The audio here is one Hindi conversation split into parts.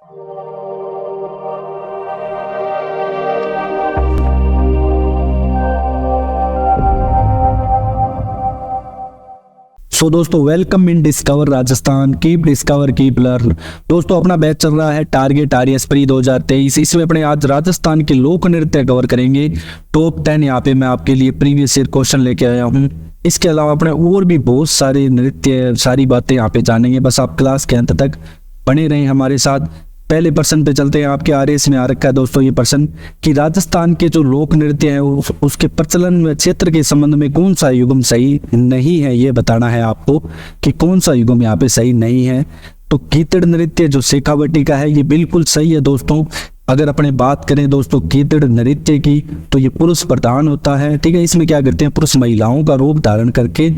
सो दोस्तों, welcome in discover Rajasthan, keep discover keep learn. दोस्तों, अपना बैच चल रहा है टारगेट आरएएस प्री 2023। इसमें अपने आज राजस्थान के लोक नृत्य कवर करेंगे। टॉप 10 यहाँ पे मैं आपके लिए प्रीवियस ईयर क्वेश्चन लेके आया हूँ। इसके अलावा अपने और भी बहुत सारे नृत्य, सारी बातें यहाँ पे जानेंगे। बस आप क्लास के अंत तक बने रहें हमारे साथ। पहले प्रश्न पे चलते हैं। आपके आरएएस में आ रखा है दोस्तों ये प्रश्न कि राजस्थान के जो लोक नृत्य है उसके प्रचलन में क्षेत्र के संबंध में कौन सा युग्म सही नहीं है, ये बताना है आपको कि कौन सा युग्म यहाँ पे सही नहीं है। तो गीतड़ नृत्य जो शेखावटी का है ये बिल्कुल सही है दोस्तों। अगर अपने बात करें दोस्तों गीतड़ नृत्य की, तो ये पुरुष प्रधान होता है। ठीक है, इसमें क्या करते हैं, पुरुष महिलाओं का रूप धारण करके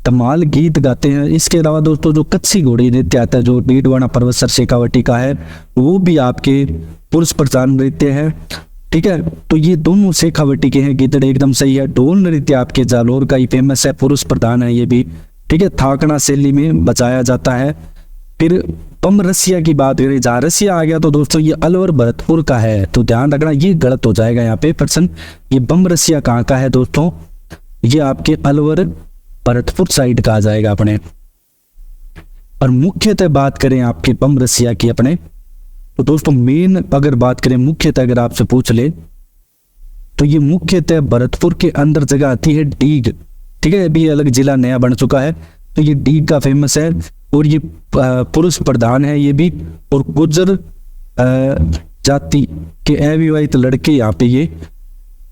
धमाल गीत गाते हैं। इसके अलावा दोस्तों जो कच्छी घोड़ी नृत्य आता है जो डीडवाना पर्वत शेखावटी का है, वो भी आपके पुरुष प्रधान नृत्य है। ठीक है, तो ये दोनों शेखावटी के हैं। गीतड़ एकदम सही है। ढोल नृत्य आपके जालोर का ही फेमस है, पुरुष प्रधान है ये भी। ठीक है, थाकड़ा शैली में बजाया जाता है। फिर बम रसिया की बात करें, जहाँ रसिया आ गया तो दोस्तों ये अलवर भरतपुर का है, तो ध्यान रखना ये गलत हो जाएगा यहाँ पे प्रश्न। ये बम रसिया कहाँ का है दोस्तों, ये आपके अलवर भरतपुर साइड का आ जाएगा अपने। और मुख्यतः बात करें आपके बम रसिया की अपने, तो दोस्तों मेन अगर बात करें मुख्यतः अगर आपसे पूछ ले तो ये मुख्यतः भरतपुर के अंदर जगह आती है डीग। ठीक है, अभी अलग जिला नया बन चुका है, तो ये डीग का फेमस है और ये पुरुष प्रधान है ये भी। और गुर्जर जाति के अविवाहित लड़के यहाँ पे ये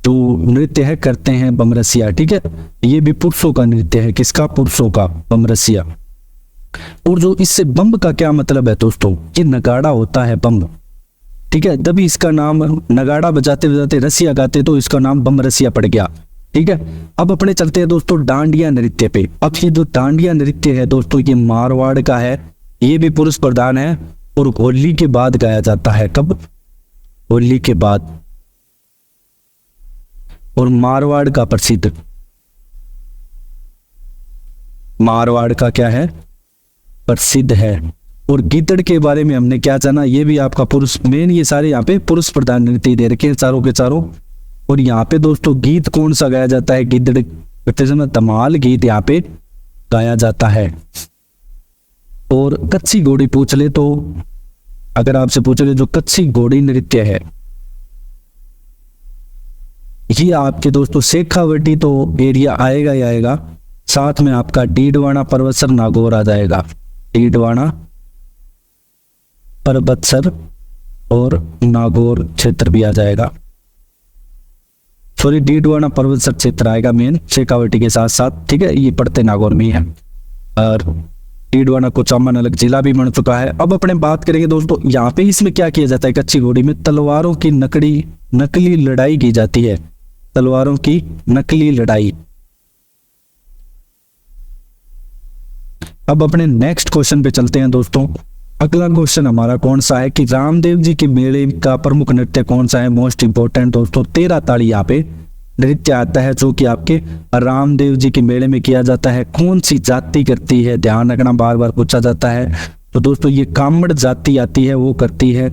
जो नृत्य है करते हैं बमरसिया। ठीक है, ये भी पुरुषों का नृत्य है। किसका, पुरुषों का, बमरसिया। और जो इससे बम का क्या मतलब है दोस्तों, ये नगाड़ा होता है बम। ठीक है, तभी इसका नाम, नगाड़ा बजाते बजाते रसिया गाते तो इसका नाम बम रसिया पड़ गया। ठीक है, अब अपने चलते हैं दोस्तों डांडिया नृत्य पे। अब ये जो डांडिया नृत्य है दोस्तों ये मारवाड़ का है, ये भी पुरुष प्रधान है और होली के बाद गाया जाता है। कब, होली के बाद। और मारवाड़ का प्रसिद्ध, मारवाड़ का क्या है, प्रसिद्ध है। और गीतड़ के बारे में हमने क्या जाना, ये भी आपका पुरुष, मेन ये सारे यहाँ पे पुरुष प्रधान नृत्य दे रखे हैं चारों के चारों। और यहाँ पे दोस्तों गीत कौन सा गाया जाता है, गीतड़ करते समय धमाल गीत यहाँ पे गाया जाता है। और कच्छी घोड़ी पूछ ले तो, अगर आपसे पूछ ले जो कच्छी घोड़ी नृत्य है ये आपके दोस्तों शेखावटी तो एरिया आएगा ही आएगा, साथ में आपका डीडवाना पर्वतसर नागौर आ जाएगा। डीडवाना पर्वतसर और नागौर क्षेत्र भी आ जाएगा। सॉरी, डीडवाना पर्वतसर क्षेत्र आएगा मेन शेखावटी के साथ साथ। ठीक है, ये पड़ते नागौर में ही है। और डीडवाना कोचामन अलग जिला भी बन चुका है। अब अपने बात करेंगे दोस्तों यहाँ पे इसमें क्या किया जाता है, कच्ची घोड़ी में तलवारों की नकली लड़ाई की जाती है। तलवारों की नकली लड़ाई। अब अपने नेक्स्ट क्वेश्चन पे चलते हैं दोस्तों। अगला क्वेश्चन हमारा कौन सा है कि रामदेव जी के मेले का प्रमुख नृत्य कौन सा है। मोस्ट इंपोर्टेंट दोस्तों 13 ताड़ी यहाँ पे नृत्य आता है जो कि आपके रामदेव जी के मेले में किया जाता है। कौन सी जाति करती है, ध्यान रखना, बार बार पूछा जाता है। तो दोस्तों ये कामड़ जाति आती है वो करती है।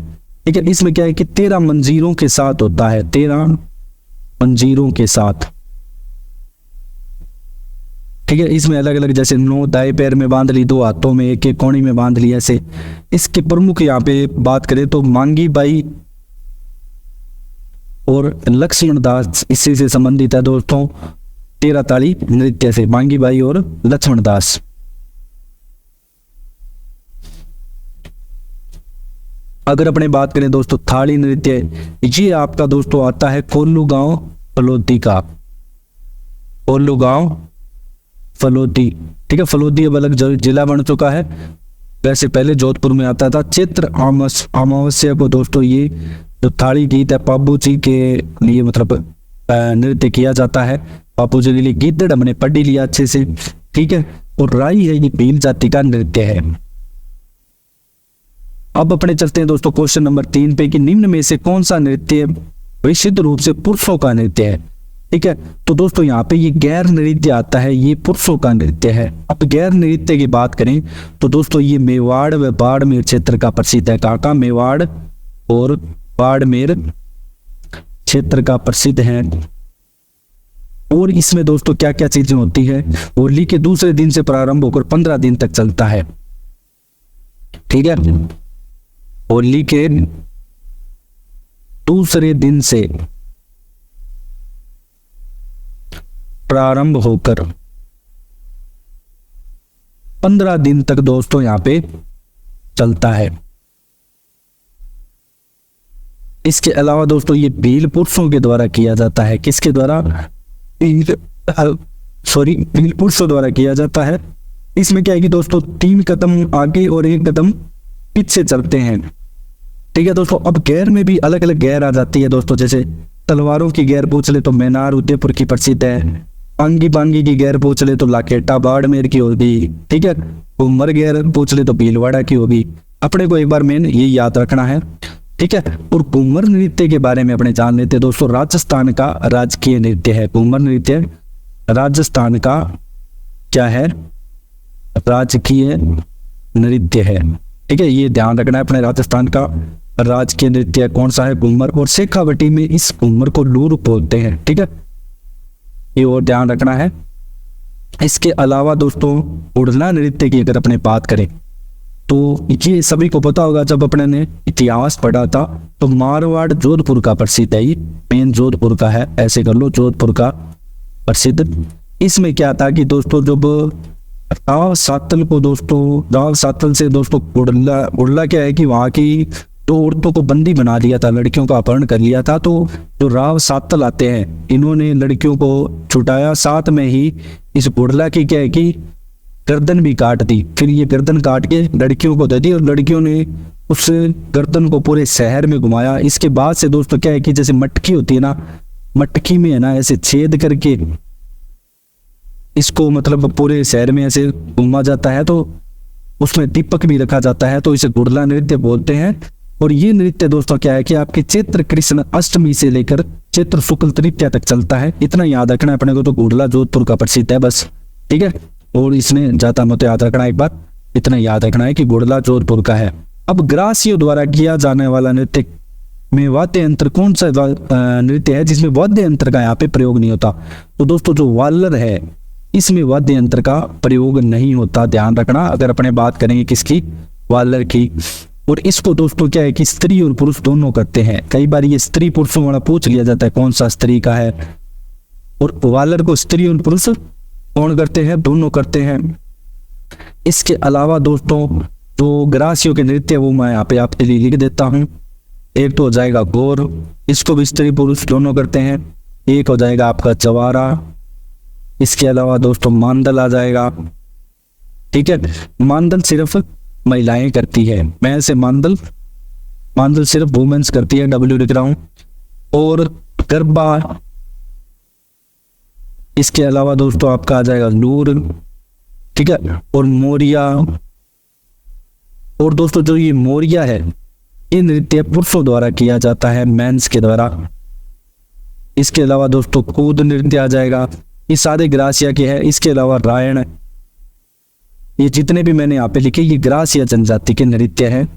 ठीक है, इसमें क्या है कि 13 मंजीरों के साथ होता है, 13 मंजीरों के साथ। ठीक है, इसमें अलग अलग जैसे 9 दाएं पैर में बांध ली, 2 हाथों में, एक एक कोणी में बांध ली ऐसे। इसके प्रमुख यहाँ पे बात करें तो मांगी बाई और लक्ष्मण दास इसी से संबंधित है दोस्तों। 13 ताड़ी नृत्य से मांगी बाई और लक्ष्मण दास। अगर अपने बात करें दोस्तों थाली नृत्य, ये आपका दोस्तों आता है कोल्लू गांव फलोदी का। कोल्लू गांव फलोदी। ठीक है, फलोदी अब अलग जिला बन चुका है, वैसे पहले जोधपुर में आता था। चैत्र अमावस्या को दोस्तों ये जो थाली गीत है बाबू जी के लिए मतलब नृत्य किया जाता है। बाबू जी के लिए गीतड़ हमने पढ़ लिया अच्छे से। ठीक है, और राई है ये भील जाति का नृत्य है। अब अपने चलते हैं दोस्तों क्वेश्चन नंबर 3 पे कि निम्न में से कौन सा नृत्य विशुद्ध रूप से पुरुषों का नृत्य है। ठीक है। तो दोस्तों यहाँ पे ये गैर नृत्य आता है, ये पुरुषों का नृत्य है। अब गैर नृत्य की बात करें तो दोस्तों ये मेवाड़ व बाड़मेर क्षेत्र का प्रसिद्ध है। कहाँ का? मेवाड़ और बाड़मेर क्षेत्र का प्रसिद्ध है। और इसमें दोस्तों क्या क्या चीजें होती है, होली के दूसरे दिन से प्रारंभ होकर 15 दिन तक चलता है। ठीक है, होली के दूसरे दिन से प्रारंभ होकर 15 दिन तक दोस्तों यहां पे चलता है। इसके अलावा दोस्तों ये भील पुरुषों के द्वारा किया जाता है। किसके द्वारा? भील पुरुषों द्वारा किया जाता है। इसमें क्या है कि दोस्तों 3 कदम आगे और 1 कदम पीछे चलते हैं। ठीक है दोस्तों, अब गैर में भी अलग अलग गैर आ जाती है दोस्तों। जैसे तलवारों की गैर पूछ ले तो मैनार उदयपुर की प्रसिद्ध है। आंगी बांगी की गैर पूछ ले तो लाखेटा बाड़मेर की होगी। ठीक है, घूमर गैर पूछ ले तो भीलवाड़ा की होगी। अपने को एक बार मेन ये याद रखना है। ठीक है, और घूमर नृत्य के बारे में अपने जान लेते हैं दोस्तों। राजस्थान का राजकीय नृत्य है घूमर नृत्य। राजस्थान का क्या है? राजकीय नृत्य है। ठीक है, ये ध्यान रखना है अपने। राजस्थान का राजकीय नृत्य कौन सा है? घूमर। और शेखावटी में इस घूमर को लूर बोलते हैं। ठीक है, ये और ध्यान रखना है। इसके अलावा दोस्तों उड़ला नृत्य की अगर अपने बात करें तो ये सभी को पता होगा, जब अपने ने इतिहास पढ़ा था तो मारवाड़ जोधपुर का प्रसिद्ध है। ये मेन जोधपुर का है, ऐसे कर लो, जोधपुर का प्रसिद्ध। इसमें क्या था कि दोस्तों जब राव सातल को दोस्तों, राव सातल से दोस्तों उड़ला क्या है कि वहां की तो औरतों को बंदी बना दिया था, लड़कियों का अपहरण कर लिया था। तो जो राव सातल आते हैं इन्होंने लड़कियों को छुटाया, साथ में ही इस बुढ़ला की क्या है कि गर्दन भी काट दी। फिर ये गर्दन काट के लड़कियों को दे दी और लड़कियों ने उस गर्दन को पूरे शहर में घुमाया। इसके बाद से दोस्तों क्या है कि जैसे मटकी होती है ना, मटकी में है ना ऐसे छेद करके इसको मतलब पूरे शहर में ऐसे घुमा जाता है, तो उसमें दीपक भी रखा जाता है, तो इसे गुड़ला नृत्य बोलते हैं। और ये नृत्य दोस्तों क्या है कि आपके चैत्र कृष्ण अष्टमी से लेकर चैत्र शुक्ल तृतीया तक चलता है। इतना याद रखना है अपने को। तो गुड़ला जोधपुर का प्रसिद्ध है बस। ठीक है, और इसमें जाता मत याद रखना, एक बार इतना याद रखना है कि गुड़ला जोधपुर का है। अब ग्रासियों द्वारा किया जाने वाला नृत्य में वाद्य यंत्र कौन सा नृत्य है जिसमें वाद्य यंत्र का यहाँ पे प्रयोग नहीं होता? तो दोस्तों जो वालर है इसमें वाद्य यंत्र का प्रयोग नहीं होता, ध्यान रखना। अगर अपने बात करेंगे किसकी? वालर की। और इसको दोस्तों क्या है कि स्त्री और पुरुष दोनों करते हैं। कई बार ये स्त्री पुरुषों वाला पूछ लिया जाता है कौन सा स्त्री का है, और वालर को स्त्री और पुरुष कौन करते हैं? दोनों करते हैं। इसके अलावा दोस्तों जो ग्रासियों के नृत्य वो मैं यहाँ पे आपके लिए लिख देता हूँ। एक तो हो जाएगा गौर, इसको भी स्त्री पुरुष दोनों करते हैं। एक हो जाएगा आपका चवारा। इसके अलावा दोस्तों मांदल आ जाएगा। ठीक है, मांदल सिर्फ महिलाएं करती है। मैं से मांदल सिर्फ वुमेन्स करती है, डब्ल्यू लिख रहा हूं। और गरबा, इसके अलावा दोस्तों आपका आ जाएगा लूर। ठीक है, और मोरिया। और दोस्तों जो ये मोरिया है ये नृत्य पुरुषों द्वारा किया जाता है, मेंस के द्वारा। इसके अलावा दोस्तों कूद नृत्य आ जाएगा, ये सारे ग्रासिया के हैं। इसके अलावा रायण, ये जितने भी मैंने यहाँ पे लिखे ये ग्रासिया जनजाति के नृत्य हैं।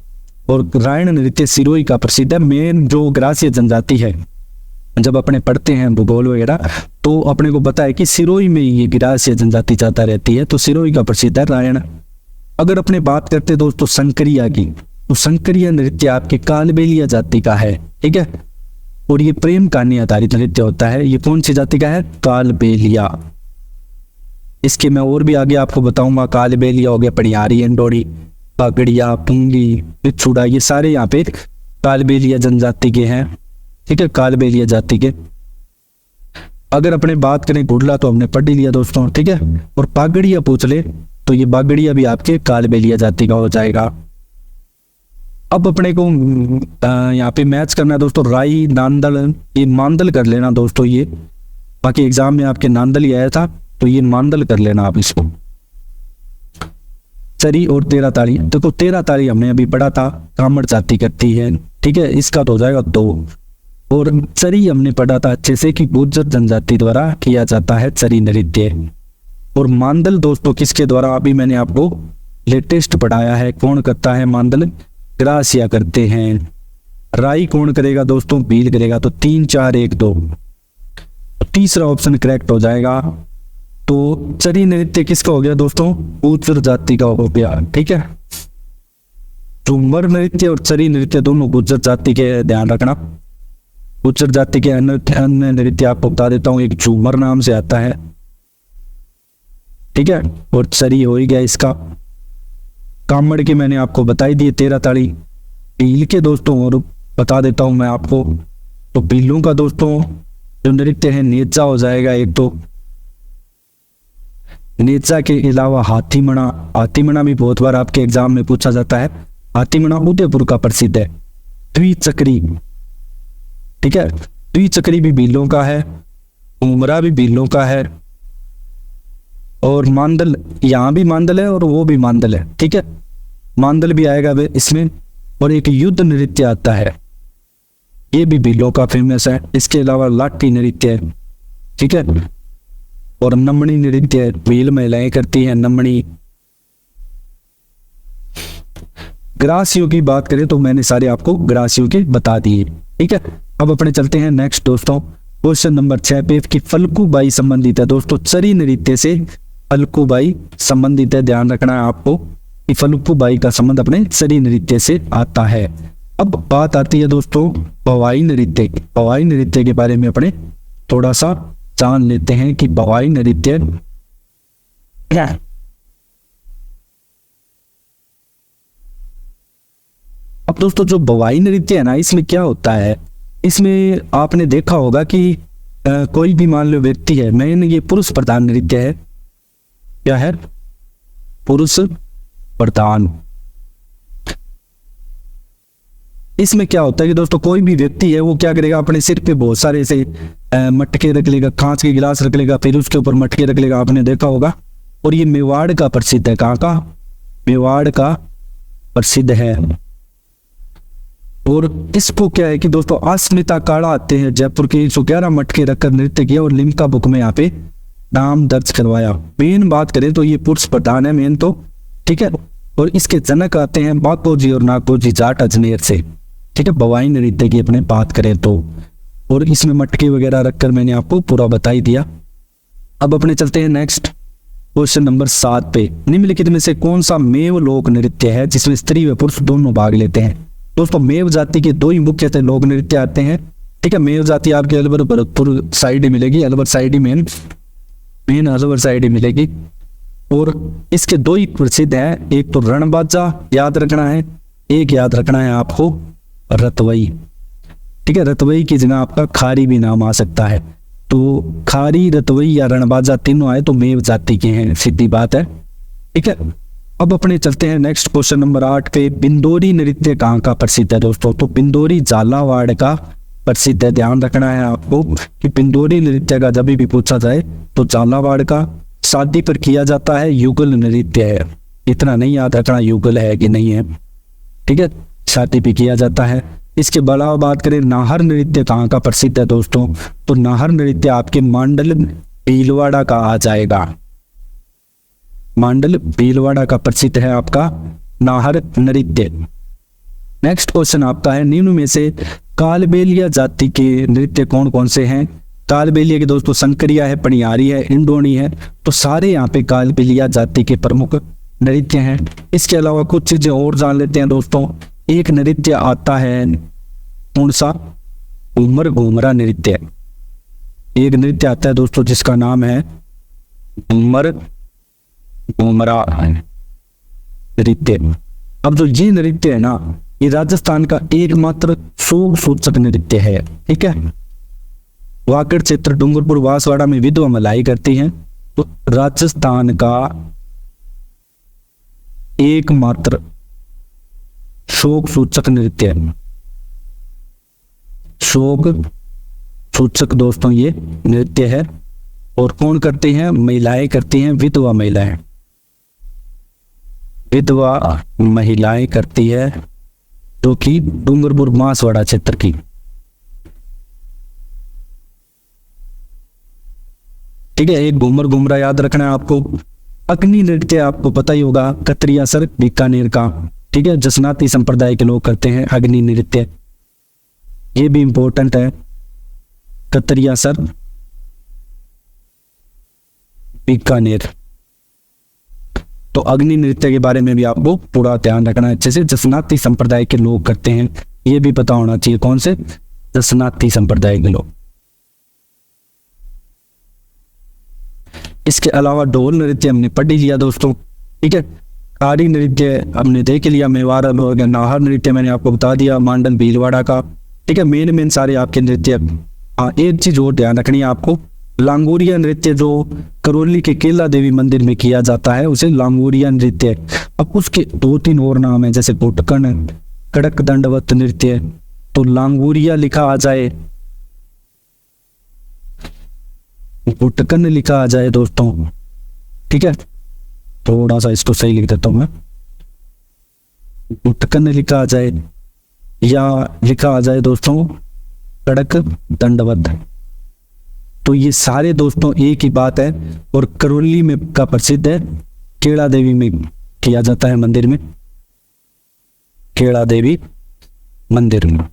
और रायण नृत्य सिरोही का प्रसिद्ध है। मेन जो ग्रासिया जनजाति है, जब अपने पढ़ते हैं भूगोल वगैरह तो अपने को पता है कि सिरोही में ये ग्रासिया जनजाति ज्यादा रहती है, तो सिरोही का प्रसिद्ध है रायण। अगर अपने बात करते दोस्तों संकरिया की, तो संकरिया नृत्य आपके कालबेलिया जाति का है। ठीक है, और ये प्रेम कहानी आधारित नृत्य होता है। ये कौन सी जाति का है? कालबेलिया। इसके मैं और भी आगे आपको बताऊंगा। कालबेलिया हो गया, पड़ियारी, इंडोरी, पगड़िया, पुंगी, पिछुड़ा, ये सारे यहाँ पे कालबेलिया जनजाति के हैं। ठीक है, कालबेलिया जाति के। अगर अपने बात करें गुड़ला तो हमने पढ़ ही लिया दोस्तों। ठीक है, और पागड़िया पूछ ले तो ये बागड़िया भी आपके कालबेलिया जाति का हो जाएगा। अब अपने को यहाँ पे मैच करना है दोस्तों राई, नांदल, ये मांदल कर लेना दोस्तों। ये बाकी एग्जाम में आपके नांदल ही आया था, तो ये मांदल कर लेना आप इसको। चरी और 13 ताली, देखो 13 ताली हमने अभी पढ़ा था, कामड़ जाति करती है। ठीक है, इसका तो हो जाएगा 2। और चरी हमने पढ़ा था अच्छे से कि गुर्जर जनजाति द्वारा किया जाता है चरी नृत्य। और मांदल दोस्तों किसके द्वारा, अभी मैंने आपको लेटेस्ट पढ़ाया है, कौन करता है मांदल, ग्रासिया करते हैं। राई कौन करेगा दोस्तों, भील करेगा। तो 3 4 1 2, तीसरा ऑप्शन करेक्ट हो जाएगा। तो चरी नृत्य किसका हो गया दोस्तों, गुर्जर जाति का हो गया। ठीक है, झूमर नृत्य और चरी नृत्य दोनों गुर्जर जाति के, ध्यान रखना। गुर्जर जाति के अन्य नृत्य आपको बता देता हूँ, एक झूमर नाम से आता है, ठीक है, और चरी हो ही गया इसका। कामड़ के मैंने आपको बताई दिए 13 ताड़ी। भील के दोस्तों और बता देता हूं मैं आपको, तो भीलों का दोस्तों जो नृत्य है नेजा हो जाएगा एक। तो नेजा के अलावा हाथीमणा, हाथीमणा भी बहुत बार आपके एग्जाम में पूछा जाता है। हाथीमणा उदयपुर का प्रसिद्ध है। द्विचक्री, ठीक है, द्विचक्री भी भीलों का है, उमरा भी भीलों का है, और मांदल, यहाँ भी मांदल है और वो भी मांदल है। ठीक है, मांदल भी आएगा वे इसमें। और एक युद्ध नृत्य आता है, ये भी भीलों का फेमस है। इसके अलावा लाठी नृत्य है, ठीक है, और नमणी नृत्य भील महिलाएं करती हैं, नमणी। ग्रासियों की बात करें तो मैंने सारे आपको ग्रासियों के बता दिए। ठीक है, अब अपने चलते हैं नेक्स्ट दोस्तों, क्वेश्चन नंबर 6 पे कि फल्गुबाई संबंधित है। दोस्तों चरी नृत्य से फल्गुबाई संबंधित है, ध्यान रखना है आपको कि फल्गुबाई का संबंध अपने चरी नृत्य से आता है। अब बात आती है दोस्तों भवाई नृत्य। भवाई नृत्य के बारे में अपने थोड़ा सा जान लेते हैं कि भवाई नृत्य क्या है। अब दोस्तों जो भवाई नृत्य है ना, इसमें क्या होता है, इसमें आपने देखा होगा कि कोई भी मान लो व्यक्ति है, मेन ये पुरुष प्रधान नृत्य है। क्या है, पुरुष प्रधान। इसमें क्या होता है कि दोस्तों कोई भी व्यक्ति है वो क्या करेगा, अपने सिर पे बहुत सारे से मटके रख लेगा, कांच के गिलास रख लेगा, फिर उसके ऊपर मटके रख लेगा, आपने देखा होगा। और ये मेवाड़ का प्रसिद्ध है। कहाँ का, मेवाड़ का प्रसिद्ध है। और इसको क्या है कि दोस्तों अस्मिता काड़ा आते हैं जयपुर के 111 मटके रखकर नृत्य किया और लिम्का बुक में यहाँ पे नाम दर्ज करवाया। मेन बात करें तो ये पुरुष प्रधान है मेन तो, ठीक है। और इसके जनक आते हैं बाकोजी और नाकोजी जाट अजमेर से, ठीक है। भवाई नृत्य की अपने बात करें तो, और इसमें मटके वगैरह रखकर मैंने आपको पूरा बता ही दिया। अब अपने चलते हैं नेक्स्ट क्वेश्चन नंबर 7 पे। निम्नलिखित में से कौन सा मेव लोक नृत्य है जिसमें स्त्री व पुरुष दोनों भाग लेते हैं। दोस्तों मेव जाति के 2 ही मुख्यतः लोक नृत्य आते हैं, ठीक है। मेव जाति आपके अलवर भरतपुर साइड मिलेगी, अलवर साइड ही मेन अलवर साइड ही मिलेगी। और इसके 2 ही प्रसिद्ध हैं, एक तो रणबाजा याद रखना है, एक याद रखना है आपको रतवई, ठीक है। रतवई की जगह आपका खारी भी नाम आ सकता है। तो खारी, रतवई या रणबाजा तीनों आए तो मेव जाति के हैं, सीधी बात है, ठीक है। अब अपने चलते हैं नेक्स्ट क्वेश्चन नंबर 8 पे। बिंदोरी नृत्य कहाँ का प्रसिद्ध है दोस्तों। तो बिंदोरी झालावाड़ का प्रसिद्ध है। ध्यान रखना है आपको कि बिंदोरी नृत्य का जब भी पूछा जाए तो झालावाड़ का। शादी पर किया जाता है, युगल नृत्य है, इतना नहीं याद रखना युगल है कि नहीं है, ठीक है। शादी पे किया जाता है। इसके अलावा बात करें नाहर नृत्य कहाँ का प्रसिद्ध है दोस्तों। तो नाहर नृत्य आपके मांडल भीलवाड़ा का आ जाएगा। मांडल भीलवाड़ा का प्रसिद्ध है आपका नाहर नृत्य। नेक्स्ट क्वेश्चन आपका है, निम्न में से कालबेलिया जाति के नृत्य कौन कौन से हैं। कालबेलिया के दोस्तों संकरिया है, पनियारी है, इंडोनी है। तो सारे यहाँ पे कालबेलिया जाति के प्रमुख नृत्य हैं। इसके अलावा कुछ चीजें और जान लेते हैं दोस्तों। एक नृत्य आता है कौन सा, घूमर घूमरा नृत्य। एक नृत्य आता है दोस्तों जिसका नाम है घूमर घूमरा नृत्य। अब जो ये नृत्य है ना, ये राजस्थान का एकमात्र शोक सूचक नृत्य है, ठीक है। वाकड़ क्षेत्र डूंगरपुर बांसवाड़ा में विधवा मलाई करती हैं। तो राजस्थान का एकमात्र शोक सूचक नृत्य, शोक सूचक दोस्तों ये नृत्य है। और कौन करते हैं, महिलाएं करती हैं, विधवा महिलाएं, विधवा महिलाएं करती है, जो कि डूंगरपुर बांसवाड़ा क्षेत्र की। ठीक है, एक घूमर घूमरा याद रखना है आपको। अग्नि नृत्य आपको पता ही होगा, कतरिया सर बीकानेर का, ठीक है, जसनाती संप्रदाय के लोग करते हैं अग्नि नृत्य, ये भी इंपॉर्टेंट है, कतरिया सर बीकानेर। तो अग्नि नृत्य के बारे में भी आपको पूरा ध्यान रखना है अच्छे से, जसनाती संप्रदाय के लोग करते हैं, ये भी पता होना चाहिए, कौन से, जसनाती संप्रदाय के लोग। इसके अलावा ढोल नृत्य हमने पढ़ लिया दोस्तों, ठीक है, कारी नृत्य हमने देख लिया, मेवाड़ नाहर नृत्य मैंने आपको बता दिया, मांडल भीलवाड़ा का, ठीक है, मेन सारे आपके नृत्य। हाँ, एक चीज और ध्यान रखनी है आपको, लांगोरिया नृत्य जो करौली के केला देवी मंदिर में किया जाता है उसे लांगोरिया नृत्य। अब उसके 2-3 और नाम है, जैसे कोटकन, कड़क दंडवत नृत्य, तो लांगोरिया लिखा आ जाए, कोटकन लिखा आ जाए दोस्तों, ठीक है, थोड़ा सा इसको सही लिख देता हूं मैं, कोटकन लिखा आ जाए या लिखा आ जाए दोस्तों कड़क दंडवत। तो ये सारे दोस्तों एक ही बात है, और करौली में का प्रसिद्ध है, केला देवी में किया जाता है मंदिर में, केला देवी मंदिर में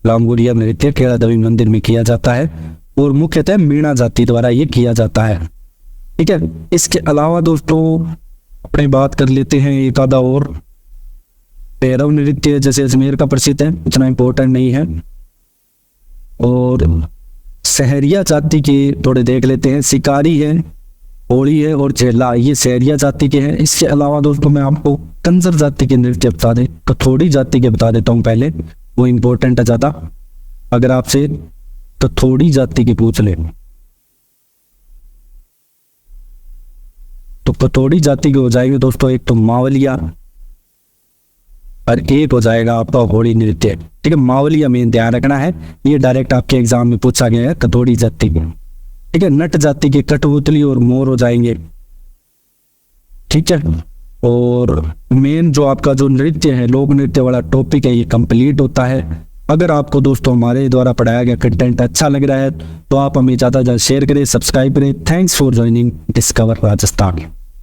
लांगोरिया नृत्य केला देवी मंदिर में किया जाता है, और मुख्यतः मीणा जाति द्वारा ये किया जाता है, ठीक है। इसके अलावा दोस्तों अपने बात कर लेते हैं एक आधा और, भैरव नृत्य जैसे अजमेर का प्रसिद्ध है, उतना इंपॉर्टेंट नहीं है, और सहरिया जाति के थोड़े देख लेते हैं, शिकारी है, होली है और चेला, ये सहरिया जाति के हैं। इसके अलावा दोस्तों मैं आपको कंजर जाति के नृत्य बता दें, कथोड़ी जाति के बता देता हूँ पहले, वो इंपॉर्टेंट है ज्यादा, अगर आपसे कथोड़ी जाति के पूछ ले तो कथोड़ी जाति के हो जाएंगे दोस्तों, एक तो मावलिया और एक हो जाएगा आपका होली नृत्य, ठीक है। मावलिया में ध्यान रखना है, ये डायरेक्ट आपके एग्जाम में पूछा गया है, कथोड़ी जाति के, ठीक है। नट जाति के कठपुतली और मोर हो जाएंगे, ठीक है। और मेन जो आपका जो नृत्य है, लोक नृत्य वाला टॉपिक है, ये कंप्लीट होता है। अगर आपको दोस्तों हमारे द्वारा पढ़ाया गया कंटेंट अच्छा लग रहा है तो आप हमें ज़्यादा से ज़्यादा शेयर करें, सब्सक्राइब करें। Thanks for joining discover Rajasthan.